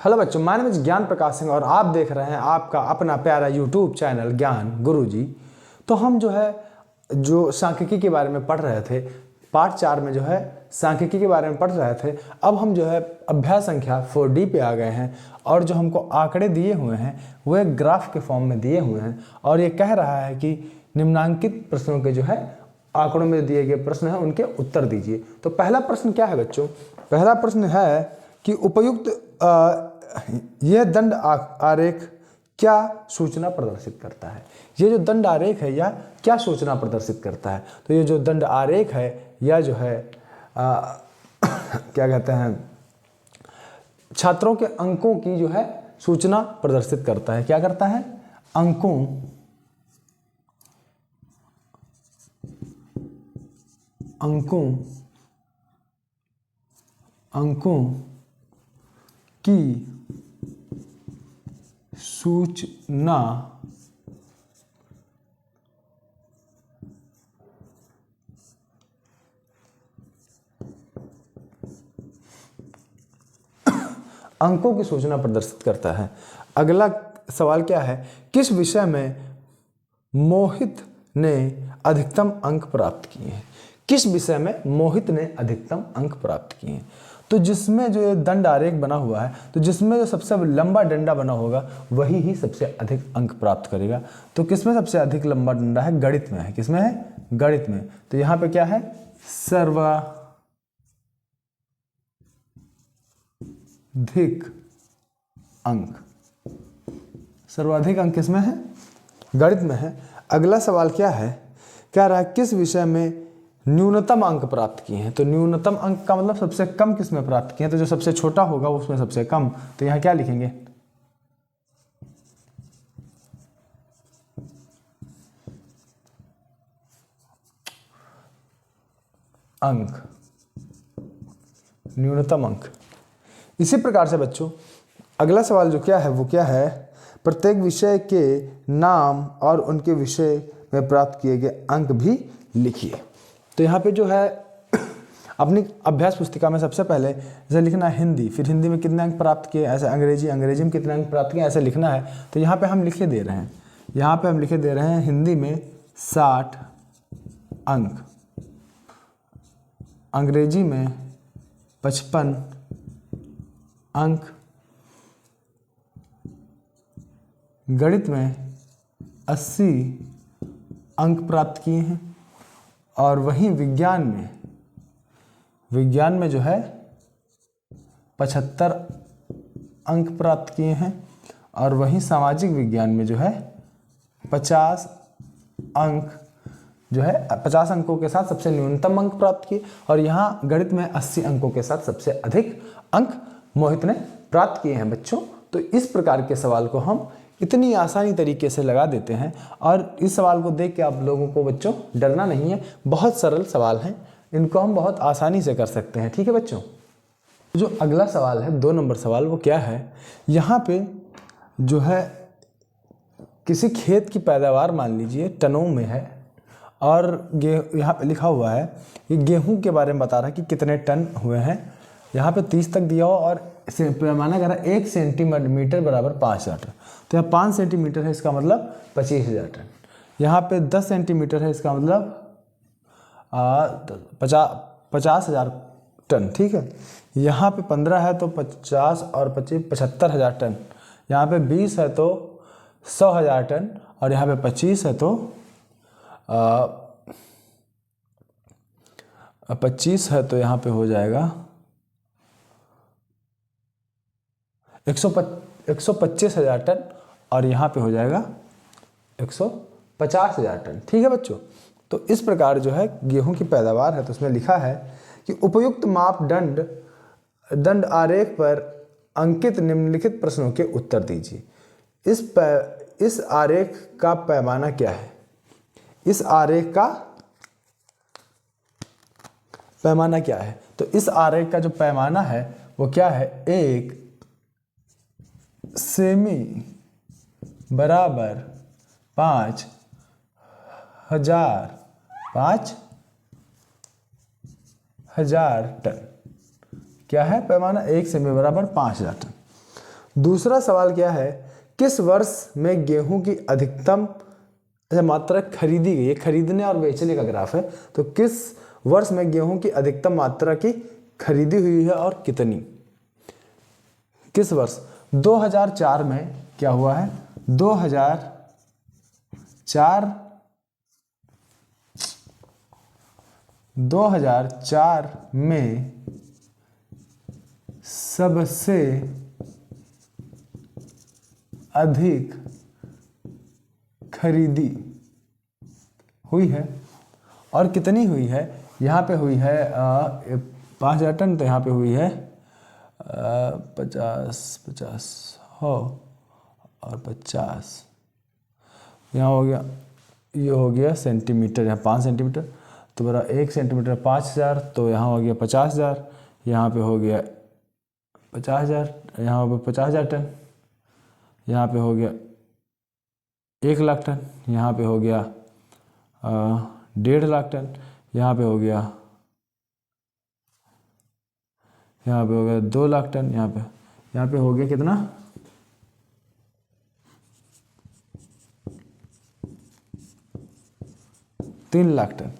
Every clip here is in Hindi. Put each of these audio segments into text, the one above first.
हेलो बच्चों, माय नेम इज ज्ञान प्रकाश सिंह और आप देख रहे हैं आपका अपना प्यारा यूट्यूब चैनल ज्ञान गुरुजी। तो हम जो सांख्यिकी के बारे में पढ़ रहे थे, पार्ट 4 में सांख्यिकी के बारे में पढ़ रहे थे। अब हम अभ्यास संख्या 4D पे आ गए हैं और जो हमको आंकड़े दिए हुए हैं वो एक ग्राफ के फॉर्म में दिए हुए हैं और ये कह रहा है कि निम्नांकित प्रश्नों के आंकड़ों में दिए गए प्रश्न हैं उनके उत्तर दीजिए। तो पहला प्रश्न क्या है बच्चों? पहला प्रश्न है कि उपयुक्त यह दंड आरेख क्या सूचना प्रदर्शित करता है। ये जो दंड आरेख है यह क्या सूचना प्रदर्शित करता है? तो ये जो दंड आरेख है यह क्या कहते हैं, छात्रों के अंकों की सूचना प्रदर्शित करता है। क्या करता है? अंकों की सूचना अंकों की सूचना प्रदर्शित करता है। अगला सवाल क्या है? किस विषय में मोहित ने अधिकतम अंक प्राप्त किए हैं? किस विषय में मोहित ने अधिकतम अंक प्राप्त किए हैं? तो जिसमें जो ये दंड आरेख बना हुआ है, तो जिसमें जो सबसे लंबा डंडा बना होगा वही ही सबसे अधिक अंक प्राप्त करेगा। तो किसमें सबसे अधिक लंबा डंडा है? गणित में है। किसमें है? गणित में। तो यहाँ पे क्या है? सर्वाधिक अंक किसमें है? गणित में है। अगला सवाल क्या है? क्या रहा? किस विषय में न्यूनतम अंक प्राप्त किए हैं? तो न्यूनतम अंक का मतलब सबसे कम किसमें प्राप्त किए हैं? तो जो सबसे छोटा होगा उसमें सबसे कम। तो यहाँ क्या लिखेंगे? अंक, न्यूनतम अंक। इसी प्रकार से बच्चों अगला सवाल जो क्या है वो क्या है? प्रत्येक विषय के नाम और उनके विषय में प्राप्त किए गए अंक भी लिखिए। तो यहाँ पे अपनी अभ्यास पुस्तिका में सबसे पहले जैसे लिखना है हिंदी, फिर हिंदी में कितने अंक प्राप्त किए, ऐसे अंग्रेजी में कितने अंक प्राप्त किए, ऐसे लिखना है। तो यहाँ पे हम लिखे दे रहे हैं, हिंदी में 60 अंक, अंग्रेजी में 55 अंक, गणित में 80 अंक प्राप्त किए हैं और वहीं विज्ञान में 75 अंक प्राप्त किए हैं और वहीं सामाजिक विज्ञान में 50 अंक 50 अंकों के साथ सबसे न्यूनतम अंक प्राप्त किए और यहाँ गणित में 80 अंकों के साथ सबसे अधिक अंक मोहित ने प्राप्त किए हैं बच्चों। तो इस प्रकार के सवाल को हम इतनी आसानी तरीके से लगा देते हैं और इस सवाल को देख के आप लोगों को बच्चों डरना नहीं है। बहुत सरल सवाल हैं, इनको हम बहुत आसानी से कर सकते हैं। ठीक है बच्चों। जो अगला सवाल है 2 नंबर सवाल, वो क्या है? यहाँ पे किसी खेत की पैदावार मान लीजिए टनों में है और यहाँ पे लिखा हुआ है कि गेहूं के बारे में बता रहा है कि कितने टन हुए हैं। यहाँ पे 30 तक दिया हो और पैमाना कर रहा है 1 सेंटीमीटर बराबर 5000 टन। तो यहाँ 5 सेंटीमीटर है, इसका मतलब 25,000 टन। यहाँ पे 10 सेंटीमीटर है, इसका मतलब 50,000 टन। ठीक है। यहाँ पे 15 है तो 50 और 25 75,000 टन। यहाँ पे 20 है तो 100,000 टन और यहाँ पे 25 है तो 25 है तो यहाँ पे हो जाएगा 125,000 टन और यहाँ पे हो जाएगा 150,000 टन। ठीक है बच्चों। तो इस प्रकार गेहूं की पैदावार है। तो उसमें लिखा है कि उपयुक्त दंड आरेख पर अंकित निम्नलिखित प्रश्नों के उत्तर दीजिए। इस आरेख का पैमाना क्या है? इस आरेख का पैमाना क्या है? तो इस आरेख का जो पैमाना है वो क्या है? 1 सेमी बराबर 5,000 टन। क्या है पैमाना? 1 सेमी बराबर 5,000 टन। दूसरा सवाल क्या है, किस वर्ष में गेहूं की अधिकतम मात्रा खरीदी गई है? खरीदने और बेचने का ग्राफ है। तो किस वर्ष में गेहूं की अधिकतम मात्रा की खरीदी हुई है और कितनी? किस वर्ष? 2004 में क्या हुआ है? 2004 में सबसे अधिक खरीदी हुई है और कितनी हुई है? यहाँ पे हुई है 5,000 टन, तो यहाँ पे हुई है 50 हो और 50, यहाँ हो गया, ये हो गया सेंटीमीटर, यहाँ 5 सेंटीमीटर, तो बड़ा 1 सेंटीमीटर 5,000, तो यहाँ हो गया 50,000, यहाँ पे हो गया 50,000, यहाँ पे 50,000 टन, यहाँ पे हो गया 1,00,000 टन, यहाँ पे हो गया 1,50,000 टन, यहाँ पे हो गया 2,00,000 टन, यहाँ पे हो गया कितना? 3,00,000 टन।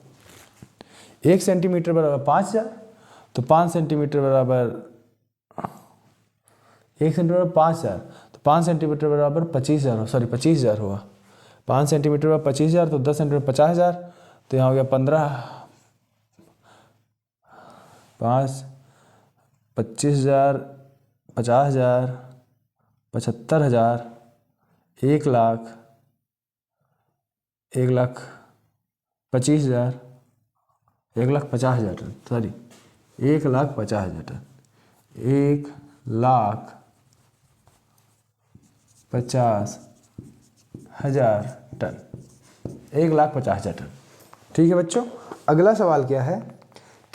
1 सेंटीमीटर बराबर 5,000, तो 5 सेंटीमीटर बराबर 1 सेंटीमीटर 5,000, तो 5 सेंटीमीटर बराबर 25,000, सॉरी 25,000 हुआ। 5 सेंटीमीटर बराबर 25,000, तो 10 सेंटीमीटर 50,000, तो यहाँ हो गया 5, 25,000, 50,000, 75,000, 1,00,000, 1,25,000, 1,50,000 ton, sorry 1,50,000 ton, 1,50,000 ton, 1,50,000 ton. ठीक है बच्चों, अगला सवाल क्या है,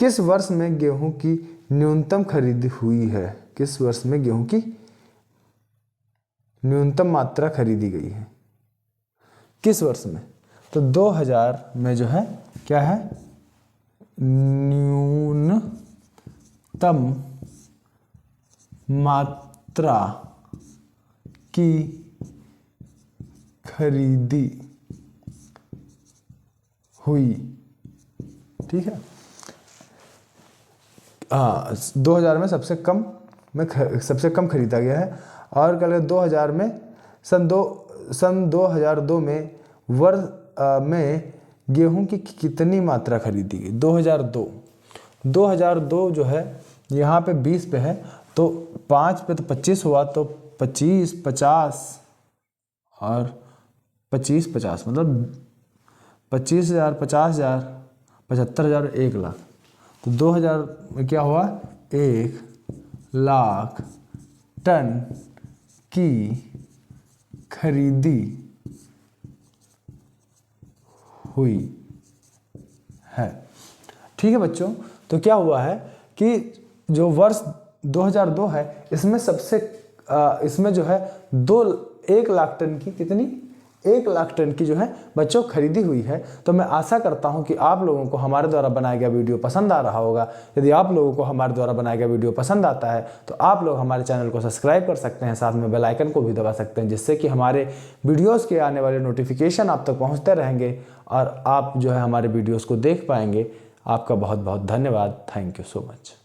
किस वर्ष में गेहूं की न्यूनतम खरीदी हुई है? किस वर्ष में गेहूं की न्यूनतम मात्रा खरीदी गई है? किस वर्ष में? तो 2000 में जो है क्या है, न्यूनतम मात्रा की खरीदी हुई। ठीक है, हाँ 2000 में सबसे कम खरीदा गया है। और कल 2000 में सन 2002 में वर्ष में गेहूं की कितनी मात्रा खरीदी गई? 2002 जो है यहाँ पे 20 पे है, तो 5 पे तो 25 हुआ, तो 25, 50 और 25, 50 मतलब 25,000, 50,000, 75,000, 1,00,000। तो 2000 में क्या हुआ, 1,00,000 टन की खरीदी हुई है। ठीक है बच्चों, तो क्या हुआ है कि जो वर्ष 2002 है इसमें जो है 1,00,000 टन की कितनी, 1,00,000 टन की जो है बच्चों खरीदी हुई है। तो मैं आशा करता हूं कि आप लोगों को हमारे द्वारा बनाया गया वीडियो पसंद आ रहा होगा। यदि आप लोगों को हमारे द्वारा बनाया गया वीडियो पसंद आता है तो आप लोग हमारे चैनल को सब्सक्राइब कर सकते हैं, साथ में बेल आइकन को भी दबा सकते हैं, जिससे कि हमारे वीडियोज़ के आने वाले नोटिफिकेशन आप तक पहुँचते रहेंगे और आप जो है हमारे वीडियोज़ को देख पाएंगे। आपका बहुत बहुत धन्यवाद। Thank you so much.